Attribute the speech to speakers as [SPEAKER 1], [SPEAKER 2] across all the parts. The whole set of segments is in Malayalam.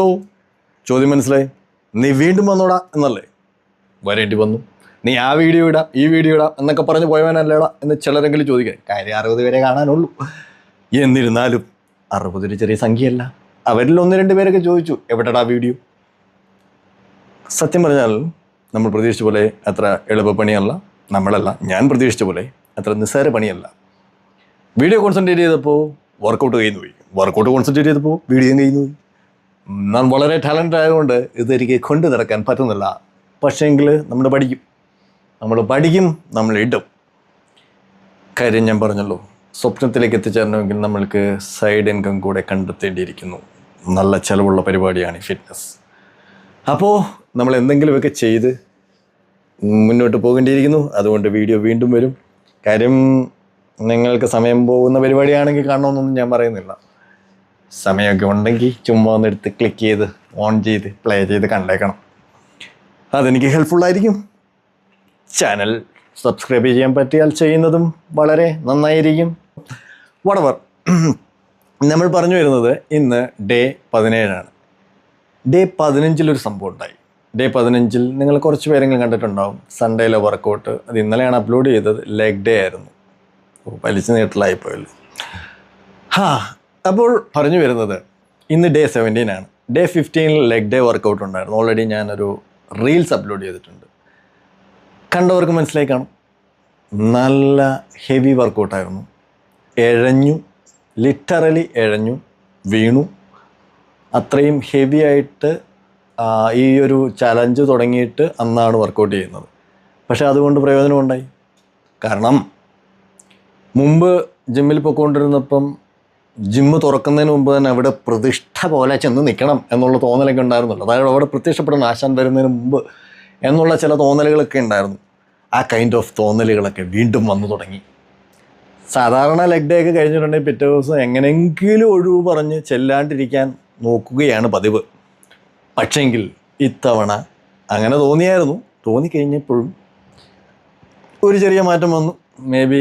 [SPEAKER 1] ഓ ചോദ്യം മനസ്സിലായി. നീ വീണ്ടും വന്നോടാ എന്നല്ലേ? വരേണ്ടി വന്നു. നീ ആ വീഡിയോ ഇടാം ഈ വീഡിയോ ഇടാം എന്നൊക്കെ പറഞ്ഞ് പോയവനല്ലേടാ എന്ന് ചിലരെങ്കിലും ചോദിക്കാൻ. കാര്യം 60 പേരെ കാണാനുള്ളൂ. എന്നിരുന്നാലും 60 ഒരു ചെറിയ സംഖ്യയല്ല. അവരിൽ 1-2 പേരൊക്കെ ചോദിച്ചു എവിടെടാ വീഡിയോ. സത്യം പറഞ്ഞാൽ നമ്മൾ പ്രതീക്ഷിച്ച പോലെ അത്ര എളുപ്പപ്പണിയല്ല. ഞാൻ പ്രതീക്ഷിച്ച പോലെ അത്ര നിസ്സാര പണിയല്ല. വീഡിയോ കോൺസെൻട്രേറ്റ് ചെയ്തപ്പോൾ വർക്കൗട്ട് കഴിഞ്ഞു പോയി. വർക്കൗട്ട് കോൺസെൻട്രേറ്റ് ചെയ്തപ്പോൾ വീഡിയോയും കഴിഞ്ഞു പോയി. ഞാൻ വളരെ ടാലൻ്റ് ആയതുകൊണ്ട് ഇതെനിക്ക് കൊണ്ടു നടക്കാൻ പറ്റുന്നില്ല. പക്ഷേങ്കിൽ നമ്മൾ പഠിക്കും, നമ്മൾ ഇടും. കാര്യം ഞാൻ പറഞ്ഞല്ലോ, സ്വപ്നത്തിലേക്ക് എത്തിച്ചേരണമെങ്കിൽ നമ്മൾക്ക് സൈഡ് ഇൻകം കൂടെ കണ്ടെത്തേണ്ടിയിരിക്കുന്നു. നല്ല ചിലവുള്ള പരിപാടിയാണ് ഈ ഫിറ്റ്നസ്. അപ്പോൾ നമ്മൾ എന്തെങ്കിലുമൊക്കെ ചെയ്ത് മുന്നോട്ട് പോകേണ്ടിയിരിക്കുന്നു. അതുകൊണ്ട് വീഡിയോ വീണ്ടും വരും. കാര്യം നിങ്ങൾക്ക് സമയം പോകുന്ന പരിപാടിയാണെങ്കിൽ കാണണമെന്നൊന്നും ഞാൻ പറയുന്നില്ല. സമയമൊക്കെ ഉണ്ടെങ്കിൽ ചുമ്മാ ഒന്നെടുത്ത് ക്ലിക്ക് ചെയ്ത് ഓൺ ചെയ്ത് പ്ലേ ചെയ്ത് കണ്ടേക്കണം. അതെനിക്ക് ഹെൽപ്ഫുള്ളായിരിക്കും. ചാനൽ സബ്സ്ക്രൈബ് ചെയ്യാൻ പറ്റിയാൽ ചെയ്യുന്നതും വളരെ നന്നായിരിക്കും. വടവർ നമ്മൾ പറഞ്ഞു വരുന്നത് ഇന്ന് ഡേ 17 ഡേ 15 സംഭവം ഉണ്ടായി. ഡേ 15 നിങ്ങൾ കുറച്ച് പേരെങ്കിലും കണ്ടിട്ടുണ്ടാവും. സൺഡേയിലെ വർക്കൗട്ട് അത് ഇന്നലെയാണ് അപ്ലോഡ് ചെയ്തത്. ലെഗ് ഡേ ആയിരുന്നു. വലിച്ചു നീട്ടലായിപ്പോയല്ലോ. അപ്പോൾ പറഞ്ഞു വരുന്നത് ഇന്ന് day 17 day 15 leg day workout ഉണ്ടായിരുന്നു. ഓൾറെഡി ഞാനൊരു റീൽസ് അപ്ലോഡ് ചെയ്തിട്ടുണ്ട്. കണ്ടവർക്ക് മനസ്സിലായി കാണും. നല്ല ഹെവി വർക്കൗട്ടായിരുന്നു. ലിറ്ററലി എഴഞ്ഞു വീണു. അത്രയും ഹെവി ആയിട്ട് ഈ ഒരു ചലഞ്ച് തുടങ്ങിയിട്ട് അന്നാണ് വർക്കൗട്ട് ചെയ്യുന്നത്. പക്ഷേ അതുകൊണ്ട് പ്രയോജനമുണ്ടായി. കാരണം മുമ്പ് ജിമ്മിൽ പോയിക്കൊണ്ടിരുന്നപ്പം ജിമ്മ് തുറക്കുന്നതിന് മുമ്പ് തന്നെ അവിടെ പ്രതിഷ്ഠ പോലെ ചെന്ന് നിൽക്കണം എന്നുള്ള തോന്നലൊക്കെ ഉണ്ടായിരുന്നല്ലോ. അതായത് അവിടെ പ്രത്യക്ഷപ്പെടണം ആശാൻ വരുന്നതിന് മുമ്പ് എന്നുള്ള ചില തോന്നലുകളൊക്കെ ഉണ്ടായിരുന്നു. ആ കൈൻഡ് ഓഫ് തോന്നലുകളൊക്കെ വീണ്ടും വന്നു തുടങ്ങി. സാധാരണ ലെഗ് ഡേ ഒക്കെ കഴിഞ്ഞിട്ടുണ്ടെങ്കിൽ പിറ്റേ ദിവസം എങ്ങനെയെങ്കിലും ഒഴിവ് പറഞ്ഞ് ചെല്ലാണ്ടിരിക്കാൻ നോക്കുകയാണ് പതിവ്. പക്ഷേങ്കിൽ ഇത്തവണ അങ്ങനെ തോന്നിക്കഴിഞ്ഞപ്പോഴും ഒരു ചെറിയ മാറ്റം വന്നു. മേ ബി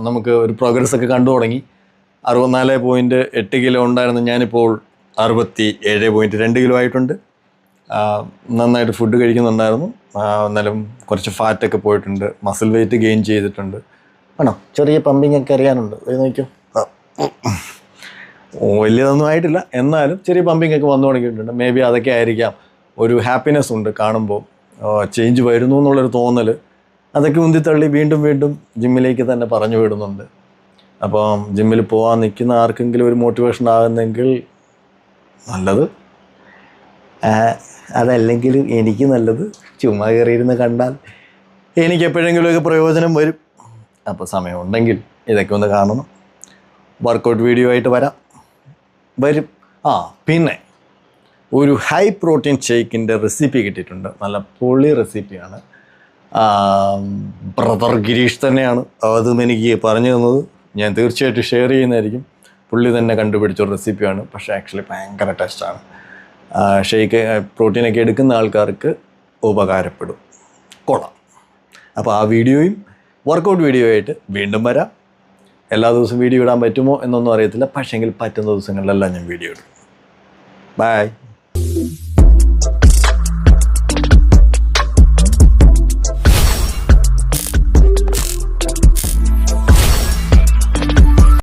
[SPEAKER 1] നമുക്ക് ഒരു പ്രോഗ്രസ്സൊക്കെ കണ്ടു തുടങ്ങി. 64.8 കിലോ ഉണ്ടായിരുന്നു. ഞാനിപ്പോൾ 67.2 കിലോ ആയിട്ടുണ്ട്. നന്നായിട്ട് ഫുഡ് കഴിക്കുന്നുണ്ടായിരുന്നു. എന്നാലും കുറച്ച് ഫാറ്റൊക്കെ പോയിട്ടുണ്ട്. മസിൽ വെയിറ്റ് ഗെയിൻ ചെയ്തിട്ടുണ്ട്. ആണോ, ചെറിയ പമ്പിങ് ഒക്കെ അറിയാനുണ്ട്. നോക്കിയോ, വലിയതൊന്നും ആയിട്ടില്ല, എന്നാലും ചെറിയ പമ്പിങ് ഒക്കെ വന്നു തുടങ്ങിയിട്ടുണ്ട്. മേ ബി അതൊക്കെ ആയിരിക്കാം. ഒരു ഹാപ്പിനെസ് ഉണ്ട് കാണുമ്പോൾ, ചേഞ്ച് വരുന്നു എന്നുള്ളൊരു തോന്നൽ. അതൊക്കെ ഉന്തിത്തള്ളി വീണ്ടും ജിമ്മിലേക്ക് തന്നെ പറഞ്ഞു വിടുന്നുണ്ട്. അപ്പം ജിമ്മിൽ പോകാൻ നിൽക്കുന്ന ആർക്കെങ്കിലും ഒരു മോട്ടിവേഷൻ ആകുന്നെങ്കിൽ നല്ലത്. അതല്ലെങ്കിൽ എനിക്ക് നല്ലത്. ചുമ്മാ കയറിയിരുന്ന് കണ്ടാൽ എനിക്ക് എപ്പോഴെങ്കിലുമൊക്കെ പ്രയോജനം വരും. അപ്പോൾ സമയമുണ്ടെങ്കിൽ ഇതൊക്കെ ഒന്ന് കാണണം. വർക്കൗട്ട് വീഡിയോ ആയിട്ട് വരും. പിന്നെ ഒരു ഹൈ പ്രോട്ടീൻ ഷേക്കിൻ്റെ റെസിപ്പി കിട്ടിയിട്ടുണ്ട്. നല്ല പൊളി റെസിപ്പിയാണ്. ബ്രദർ ഗിരീഷ് തന്നെയാണ് അതും എനിക്ക് പറഞ്ഞു തന്നത്. ഞാൻ തീർച്ചയായിട്ടും ഷെയർ ചെയ്യുന്നതായിരിക്കും. പുള്ളി തന്നെ കണ്ടുപിടിച്ചൊരു റെസിപ്പിയാണ്. പക്ഷേ ആക്ച്വലി ഭയങ്കര ടേസ്റ്റാണ്. ഷേക്ക് പ്രോട്ടീനൊക്കെ എടുക്കുന്ന ആൾക്കാർക്ക് ഉപകാരപ്പെടും. കൊള്ളാം. അപ്പോൾ ആ വീഡിയോയും വർക്കൗട്ട് വീഡിയോ ആയിട്ട് വീണ്ടും വരാം. എല്ലാ ദിവസവും വീഡിയോ ഇടാൻ പറ്റുമോ എന്നൊന്നും അറിയത്തില്ല. പക്ഷേങ്കിൽ പറ്റുന്ന ദിവസങ്ങളിലെല്ലാം ഞാൻ വീഡിയോ ഇടും. ബൈ.